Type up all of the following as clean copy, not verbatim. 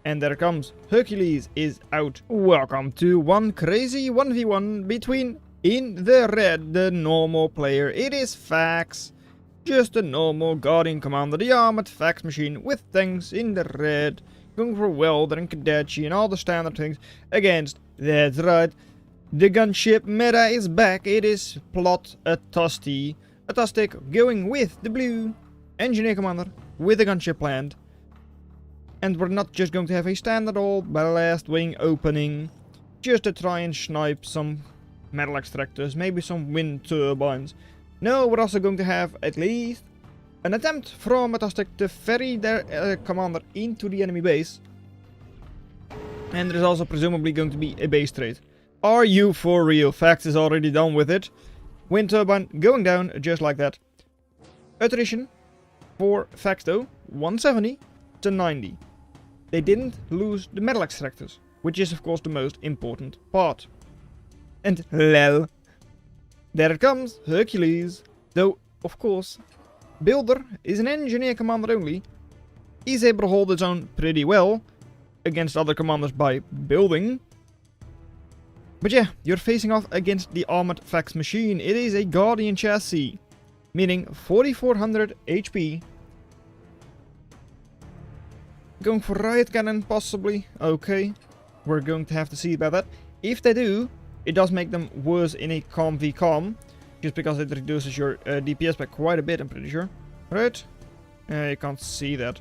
And there comes. Hercules is out. Welcome to one crazy 1v1 between, in the red, the normal player. It is Fahx. Just a normal Guardian Commander, the armored Fahx machine with things in the red. Going for Welder and Kadachi and all the standard things against, that's right, the gunship meta is back. It is Plot Atostic. Atostic going with the blue engineer commander with the gunship planned. And we're not just going to have a standard old blast wing opening just to try and snipe some metal extractors, maybe some wind turbines. No, we're also going to have at least an attempt from Atostic to ferry their commander into the enemy base. And there's also presumably going to be a base trade. Are you for real? Fahx is already done with it. Wind turbine going down just like that. Attrition for Fahx though, 170 to 90. They didn't lose the metal extractors, which is of course the most important part. And lel. There it comes, Hercules. Though, of course, Builder is an engineer commander only. He's able to hold his own pretty well against other commanders by building. But yeah, you're facing off against the armored Fahx machine. It is a Guardian chassis, meaning 4400 HP. Going for riot cannon, possibly. Okay, we're going to have to see about that. If they do, it does make them worse in a calm v calm, just because it reduces your DPS by quite a bit, I'm pretty sure. Right? You can't see that.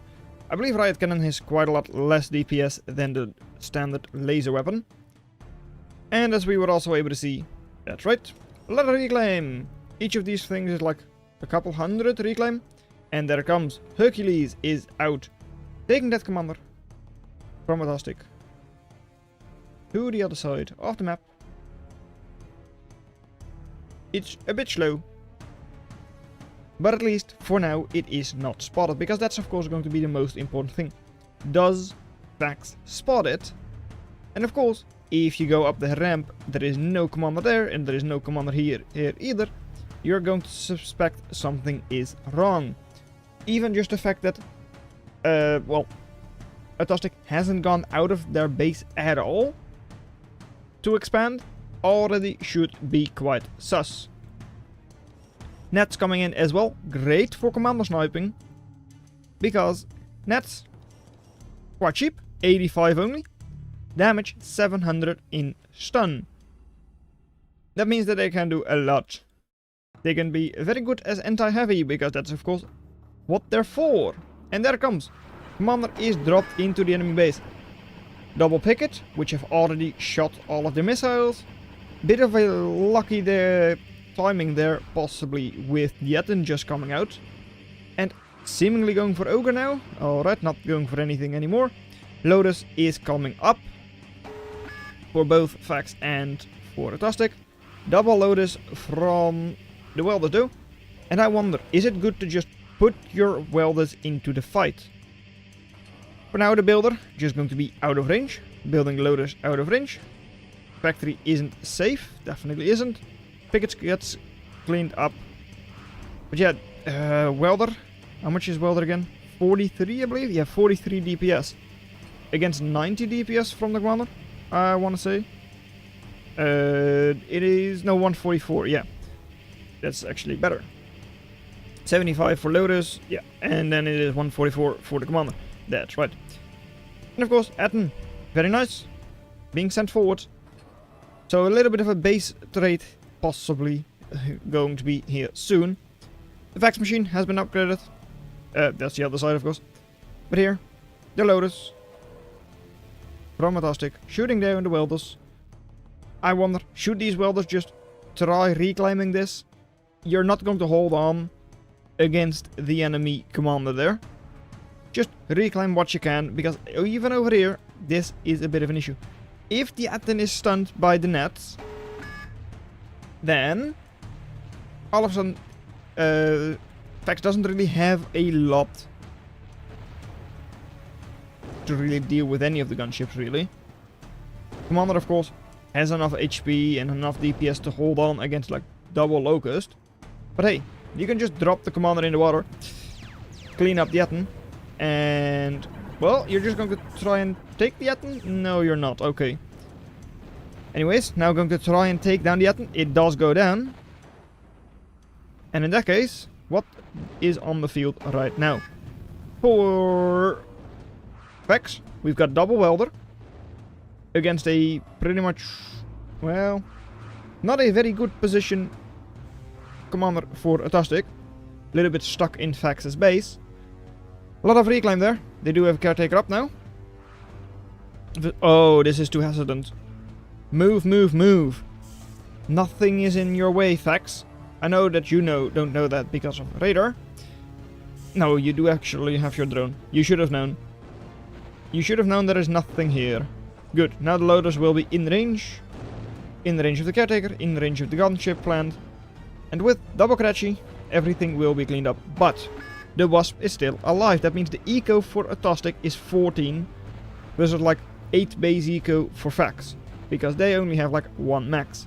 I believe riot cannon has quite a lot less DPS than the standard laser weapon. And as we were also able to see, that's right, a lot of reclaim. Each of these things is like a couple hundred reclaim. And there comes. Hercules is out. Taking that commander from Atostic to the other side of the map. It's a bit slow, but at least for now it is not spotted, because that's of course going to be the most important thing. Does Fahx spot it? And of course, if you go up the ramp, there is no commander there, and there is no commander here either, you're going to suspect something is wrong. Even just the fact that well, Atostic hasn't gone out of their base at all to expand already should be quite sus. Nets coming in as well, great for commander sniping, because nets quite cheap, 85 only, damage 700 in stun. That means that they can do a lot. They can be very good as anti-heavy, because that's of course what they're for. And there it comes. Commander is dropped into the enemy base. Double picket, which have already shot all of the missiles. Bit of a lucky timing there, possibly with Yetin just coming out. And seemingly going for Ogre now. Alright, not going for anything anymore. Lotus is coming up for both Fahx and for Atostic. Double Lotus from the Welders though. And I wonder, is it good to just put your welders into the fight? For now, the builder just going to be out of range. Building Lotus out of range. Factory isn't safe, definitely isn't. Pickets gets cleaned up. But yeah, welder. How much is welder again? 43, I believe. Yeah, 43 DPS against 90 DPS from the commander, I want to say. It is no 144. Yeah, that's actually better. 75 for Lotus, yeah, and then it is 144 for the commander. That's right. And of course, Atten, very nice, being sent forward. So a little bit of a base trade, possibly going to be here soon. The Fahx machine has been upgraded. That's the other side, of course. But here, the Lotus from Atostic, shooting down the welders. I wonder, should these welders just try reclaiming this? You're not going to hold on against the enemy commander there. Just reclaim what you can, because even over here, this is a bit of an issue. If the Atten is stunned by the nets, then all of a sudden Fahx doesn't really have a lot to really deal with any of the gunships, really. Commander, of course, has enough HP and enough DPS to hold on against like double Locust. But hey, you can just drop the commander in the water, clean up the Atten, and Well, you're just going to try and take the Atom? No, you're not. Okay. Anyways, now going to try and take down the Atom. It does go down. And in that case, what is on the field right now? For Fahx, we've got double welder against a pretty much, well, not a very good position commander for Atostic. A little bit stuck in Fahx's base. A lot of reclaim there. They do have a caretaker up now. Oh, this is too hesitant. Move, move, move. Nothing is in your way, Fahx. I know that you don't know that because of radar. No, you do actually have your drone. You should have known. You should have known there is nothing here. Good. Now the loaders will be in range. In the range of the caretaker, in the range of the gunship planned. And with double Karachi, everything will be cleaned up. But the Wasp is still alive. That means the eco for Atostic is 14. Versus like 8 base eco for Fahx. Because they only have like 1 max.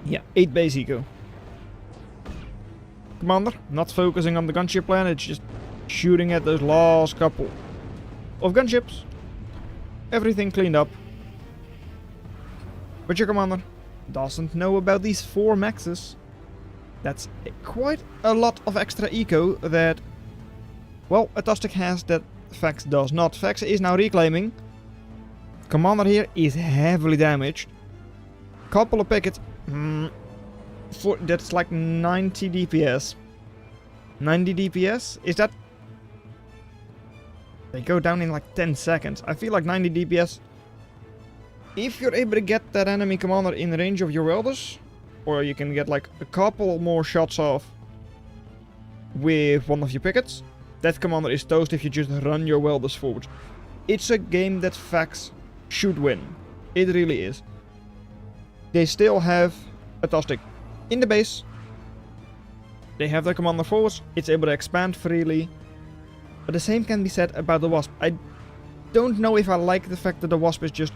Yeah, 8 base eco. Commander, not focusing on the gunship plan, it's just shooting at those last couple of gunships. Everything cleaned up. But your commander doesn't know about these 4 maxes. That's quite a lot of extra eco that, well, Atostic has that Fahx does not. Fahx is now reclaiming. Commander here is heavily damaged. Couple of pickets. That's like 90 DPS. 90 DPS? Is that... They go down in like 10 seconds. I feel like 90 DPS... If you're able to get that enemy commander in range of your welders, or you can get like a couple more shots off with one of your pickets, that commander is toast if you just run your welders forward. It's a game that Fahx should win. It really is. They still have Atostic in the base. They have their commander forwards. It's able to expand freely. But the same can be said about the Wasp. I don't know if I like the fact that the Wasp is just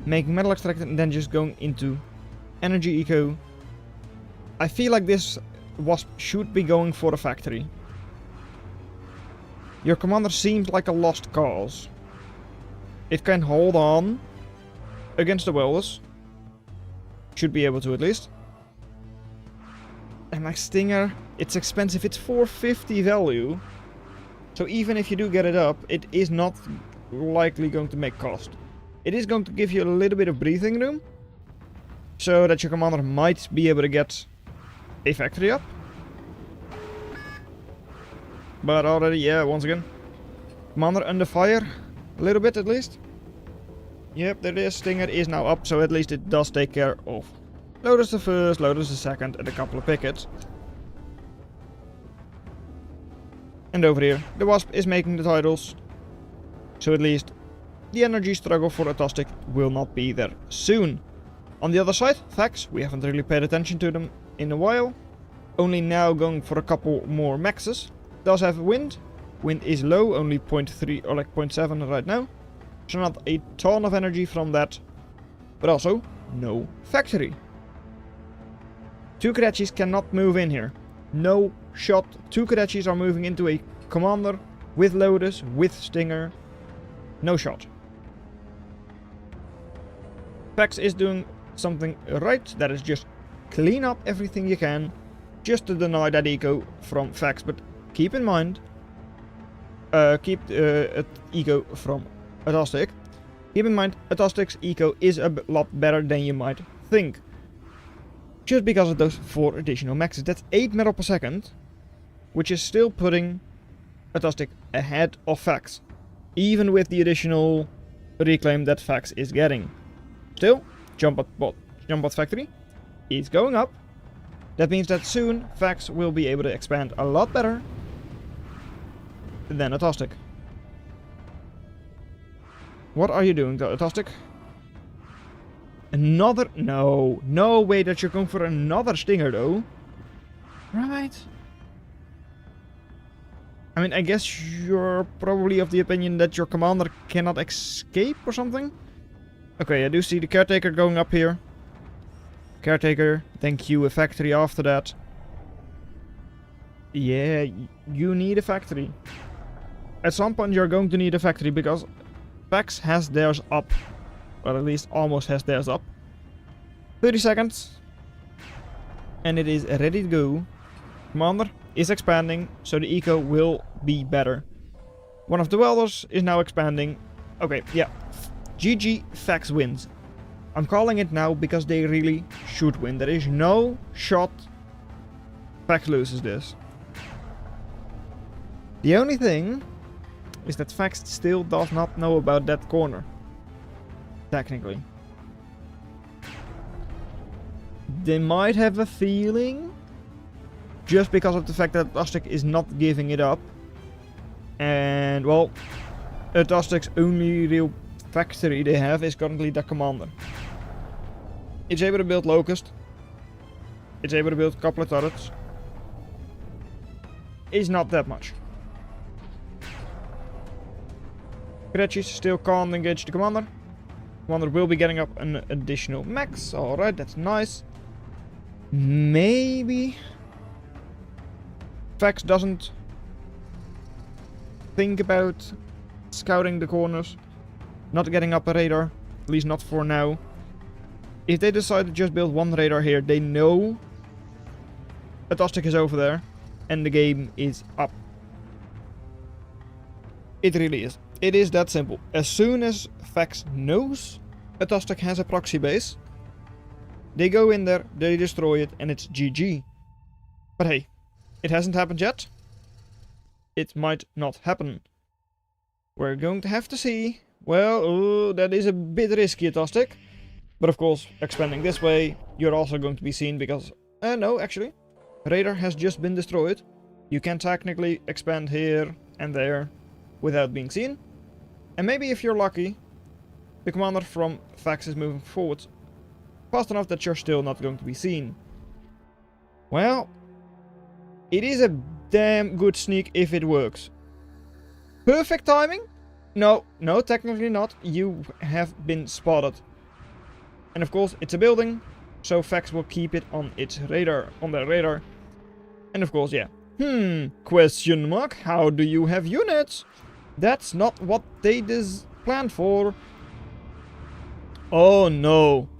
making metal extractor and then just going into energy eco. I feel like this Wasp should be going for a factory. Your commander seems like a lost cause. It can hold on against the welders. Should be able to at least. And like Stinger, it's expensive. It's 450 value. So even if you do get it up, it is not likely going to make cost. It is going to give you a little bit of breathing room. So that your commander might be able to get a factory up. But already, yeah, once again. Commander under fire. A little bit at least. Yep, there is. Stinger is now up, so at least it does take care of loaders the first, loaders the second, and a couple of pickets. And over here, the Wasp is making the titles. So at least the energy struggle for Atostic will not be there soon. On the other side, Fahx, we haven't really paid attention to them in a while. Only now going for a couple more maxes. Does have wind. Wind is low, only 0.3 or like 0.7 right now. So not a ton of energy from that. But also, no factory. 2 Karachis cannot move in here. No shot. 2 Karachis are moving into a commander with loaders, with Stinger. No shot. Fahx is doing something right. That is just clean up everything you can. Just to deny that eco from Fahx. But keep in mind, keep eco from Atostic. Keep in mind, Atostic's eco is a lot better than you might think. Just because of those 4 additional maxes. That's 8 metal per second. Which is still putting Atostic ahead of Fahx. Even with the additional reclaim that Fahx is getting. Still, jump at factory is going up. That means that soon Fahx will be able to expand a lot better than Atostic. What are you doing, Atostic? Another... No. No way that you're going for another Stinger, though. Right. I mean, I guess you're probably of the opinion that your commander cannot escape or something? Okay, I do see the caretaker going up here. Caretaker, then queue a factory after that. Yeah, you need a factory. At some point you're going to need a factory because Fahx has theirs up. Or at least almost has theirs up. 30 seconds. And it is ready to go. Commander is expanding, so the eco will be better. One of the welders is now expanding. Okay, yeah. GG, Fahx wins. I'm calling it now because they really should win. There is no shot Fahx loses this. The only thing is that Fahx still does not know about that corner. Technically. They might have a feeling, just because of the fact that Atostic is not giving it up. And, well, Atostic's only real factory they have is currently the commander. It's able to build Locust. It's able to build a couple of turrets. It's not that much. Kretschis still can't engage the commander. Commander will be getting up an additional max. Alright, that's nice. Maybe Fahx doesn't think about scouting the corners. Not getting up a radar. At least not for now. If they decide to just build one radar here, they know Atostic is over there. And the game is up. It really is. It is that simple. As soon as Fahx knows Atostic has a proxy base, they go in there, they destroy it, and it's GG. But hey, it hasn't happened yet. It might not happen. We're going to have to see. Well, that is a bit risky, Atostic. But of course, expanding this way, you're also going to be seen because... no, actually. Radar has just been destroyed. You can technically expand here and there without being seen. And maybe if you're lucky, the commander from Fahx is moving forward fast enough that you're still not going to be seen. Well, it is a damn good sneak if it works. Perfect timing? No, technically not. You have been spotted. And of course, it's a building, so Fahx will keep it on its radar, on their radar. And of course, yeah. Question mark, how do you have units? That's not what they planned for. Oh no.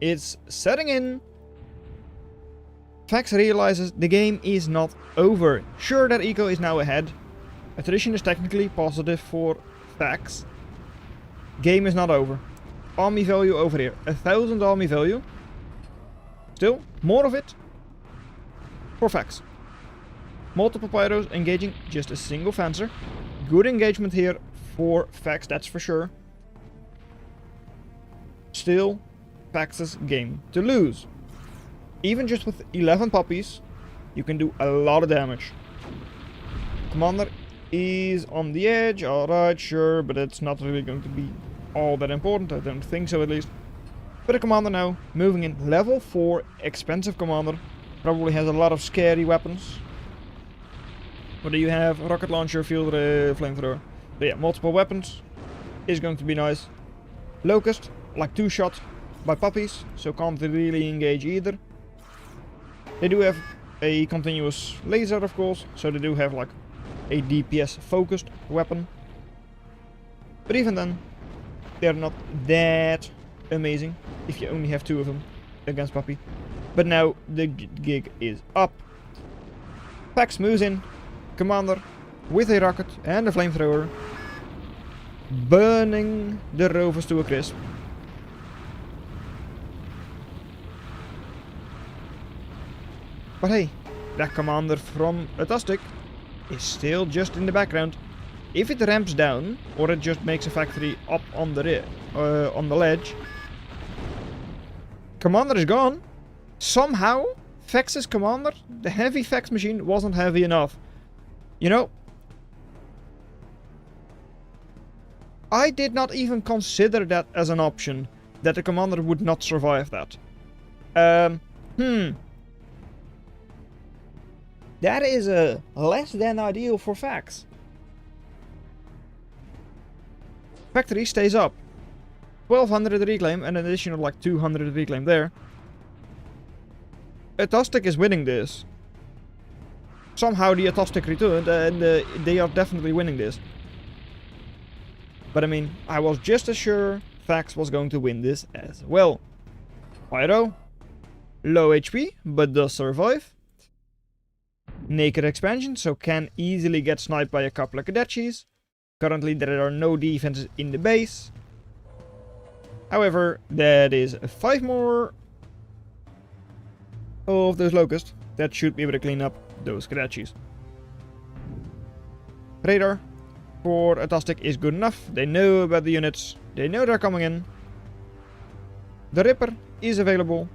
It's setting in. Fahx realizes the game is not over. Sure, that eco is now ahead. Attrition is technically positive for Fahx. Game is not over. Army value over here. 1000 army value. Still, more of it for Fahx. Multiple pyros engaging just a single fencer. Good engagement here for Fahx, that's for sure. Still, Fahx's game to lose. Even just with 11 puppies, you can do a lot of damage. Commander is on the edge, alright, sure, but it's not really going to be all that important, I don't think so at least. But a commander now, moving in level 4, expensive commander, probably has a lot of scary weapons. What do you have? Rocket launcher, field flamethrower. But yeah, multiple weapons is going to be nice. Locust, like 2 shot by puppies, so can't really engage either. They do have a continuous laser, of course, so they do have like a DPS focused weapon. But even then, they're not that amazing if you only have 2 of them against puppy. But now the gig is up. Fahx moves in. Commander with a rocket and a flamethrower, burning the rovers to a crisp. But hey, that commander from Atostic is still just in the background. If it ramps down, or it just makes a factory up on the ledge, commander is gone. Somehow, Fahx's commander, the heavy Fahx machine, wasn't heavy enough. You know, I did not even consider that as an option, that the commander would not survive that. That is less than ideal for Fahx. Factory stays up. 1200 reclaim and an additional like 200 reclaim there. Atostic is winning this. somehow the Atostic returned, and they are definitely winning this. But I mean, I was just as sure Fahx was going to win this as well. Pyro, low HP, but does survive. Naked expansion, so can easily get sniped by a couple of Kadechis. Currently there are no defenses in the base. However, that is 5 more of those locusts that should be able to clean up those Kadechis. Radar for Atostic is good enough. They know about the units. They know they're coming in. The Ripper is available.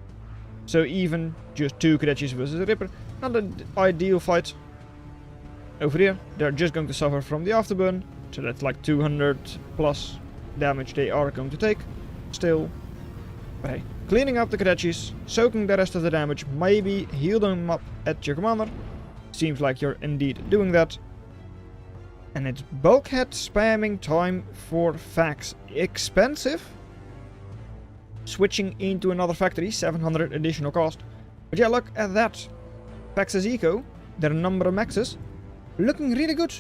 So even just 2 Kadechis versus the Ripper, not an ideal fight. Over here, they're just going to suffer from the afterburn. So that's like 200 plus damage they are going to take. Still. But hey, cleaning up the Kadechis, soaking the rest of the damage, maybe heal them up at your commander. Seems like you're indeed doing that. And it's bulkhead spamming time for Fahx. Expensive. Switching into another factory, 700 additional cost. But yeah, look at that. Fahx's eco, their number of maxes, looking really good.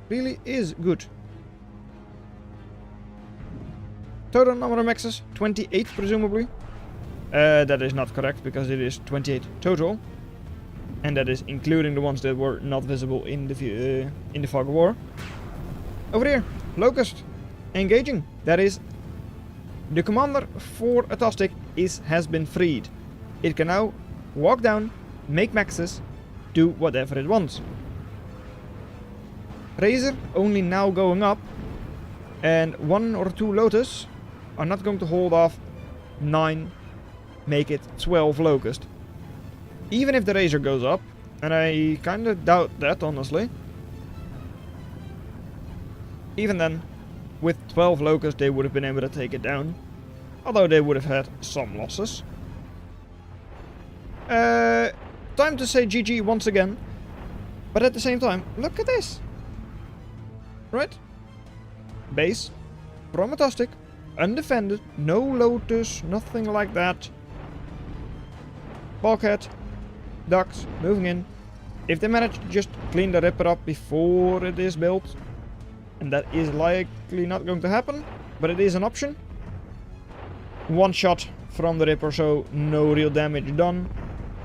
Really is good. Total number of maxes, 28 presumably. That is not correct because it is 28 total. And that is including the ones that were not visible in the fog of war. Over here, Locust, engaging. That is, the commander for Atostic has been freed. It can now walk down, make maxes, do whatever it wants. Razor only now going up, and 1 or 2 Lotus are not going to hold off 9, make it 12 Locust. Even if the Razor goes up, and I kinda doubt that honestly, even then, with 12 Locust they would have been able to take it down, although they would have had some losses. Time to say GG once again, but at the same time, look at this! Right? Base, from Atostic, undefended, no Lotus, nothing like that. Bulkhead, ducks, moving in. If they manage to just clean the Ripper up before it is built, and that is likely not going to happen, but it is an option. 1 shot from the Ripper, so no real damage done.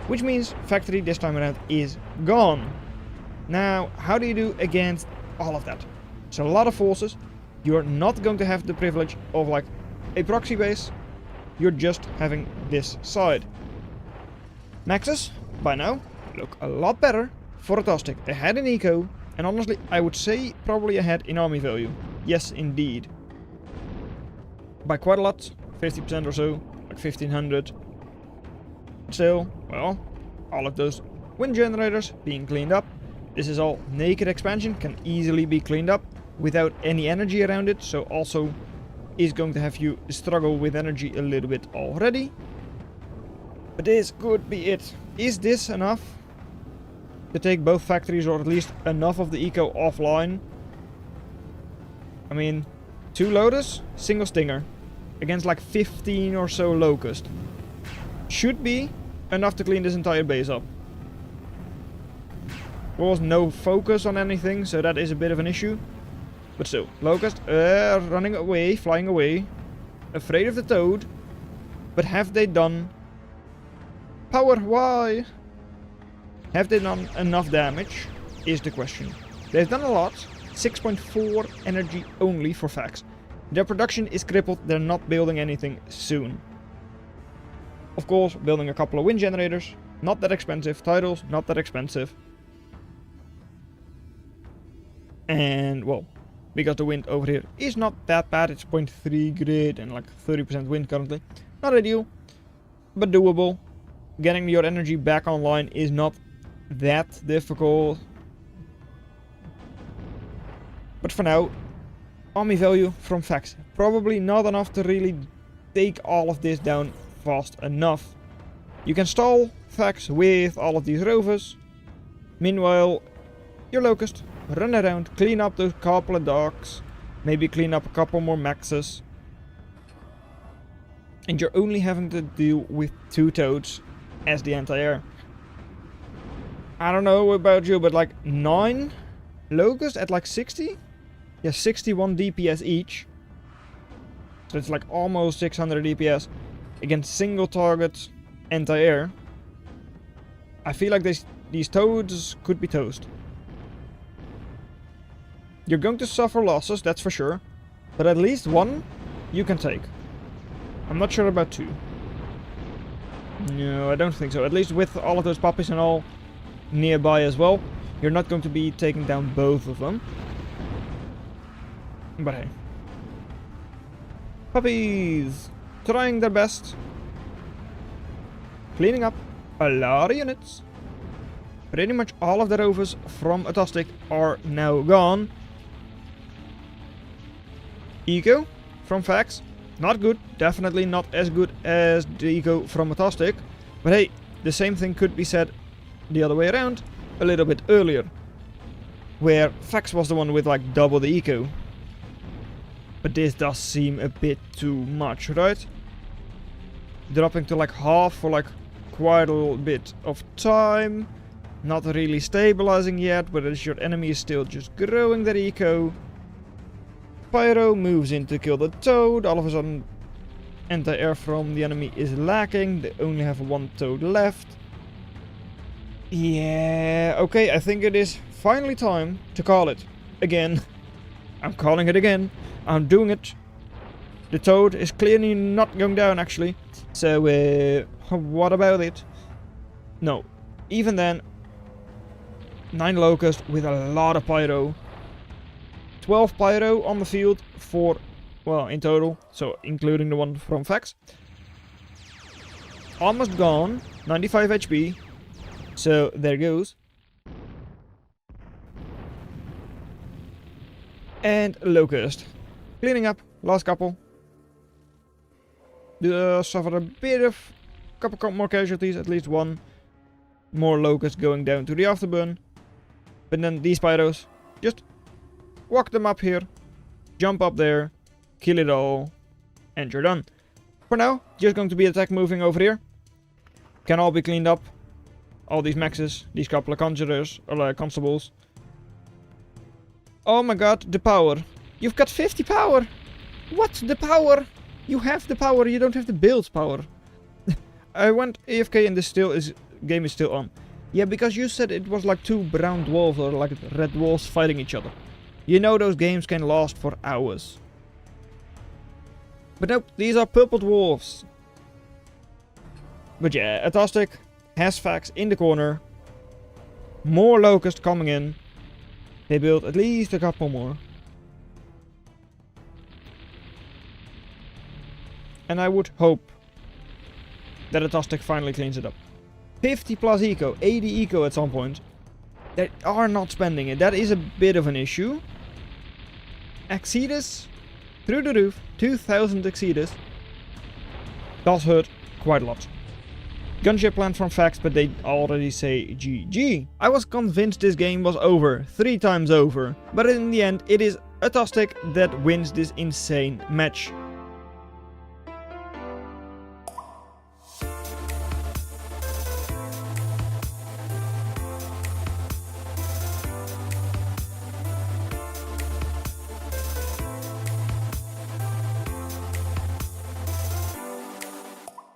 Which means factory this time around is gone. Now, how do you do against all of that? It's a lot of forces. You're not going to have the privilege of like a proxy base. You're just having this side. Maxes, by now, look a lot better for Atostic. Ahead in eco, and honestly, I would say probably ahead in army value. Yes, indeed. By quite a lot, 50% or so, like 1500. Still, well, all of those wind generators being cleaned up. This is all naked expansion, can easily be cleaned up without any energy around it, so also is going to have you struggle with energy a little bit already. But this could be it. Is this enough to take both factories, or at least enough of the eco offline? I mean, 2 Lotus, single Stinger, against like 15 or so Locust. Should be enough to clean this entire base up. There was no focus on anything, so that is a bit of an issue. But still, Locust running away, flying away, afraid of the Toad. But have they done power? Why? Have they done enough damage? Is the question. They've done a lot. 6.4 energy only for Fahx. Their production is crippled. They're not building anything soon. Of course, building a couple of wind generators. Not that expensive. Titles, not that expensive. And, well, because the wind over here is not that bad. It's 0.3 grid and like 30% wind currently. Not ideal, but doable. Getting your energy back online is not that difficult. But for now, army value from Fahx. Probably not enough to really take all of this down fast enough. You can stall Fahx with all of these rovers. Meanwhile, your Locust, run around, clean up those couple of docks, maybe clean up a couple more maxes. And you're only having to deal with 2 Toads as the anti-air. I don't know about you, but like 9 Locust at like 60? Yeah, 61 DPS each. So it's like almost 600 DPS against single target anti-air. I feel like these toads could be toast. You're going to suffer losses, that's for sure. But at least 1 you can take. I'm not sure about 2. No, I don't think so. At least with all of those puppies and all nearby as well. You're not going to be taking down both of them. But hey. Puppies! Trying their best. Cleaning up a lot of units. Pretty much all of the rovers from Atostic are now gone. Eco from Fahx. Not good. Definitely not as good as the eco from Atostic. But hey, the same thing could be said the other way around a little bit earlier. Where Fahx was the one with like double the eco. But this does seem a bit too much, right? Dropping to like half for like quite a little bit of time. Not really stabilizing yet, but as your enemy is still just growing their eco. Pyro moves in to kill the toad. All of a sudden, anti-air from the enemy is lacking. They only have 1 toad left. Yeah, okay, I think it is finally time to call it. Again. I'm calling it again. I'm doing it. The toad is clearly not going down, actually. So, what about it? No. Even then, 9 Locust with a lot of Pyro. 12 Pyro on the field for, well, in total. So, including the one from Fahx. Almost gone. 95 HP. So, there goes. And Locust. Cleaning up. Last couple. Suffered a bit of... couple more casualties. At least 1 more Locust going down to the afterburn. But then these Pyros. Just walk them up here. Jump up there. Kill it all. And you're done. For now, just going to be attack moving over here. Can all be cleaned up. All these maxes. These couple of conjurers. Or constables. Oh my god, the power. You've got 50 power. What? The power? You have the power, you don't have the build power. I went AFK and this game is still on. Yeah, because you said it was like 2 brown dwarves or like red dwarves fighting each other. You know those games can last for hours. But nope, these are purple dwarves. But yeah, Atostic has Fahx in the corner. More Locust coming in. They built at least a couple more. And I would hope that Atostic finally cleans it up. 50 plus eco, 80 eco at some point. They are not spending it. That is a bit of an issue. Exodus through the roof. 2000 Exodus. Does hurt quite a lot. Gunship land from Fahx, but they already say GG. I was convinced this game was over, 3 times over. But in the end, it is Atostic that wins this insane match.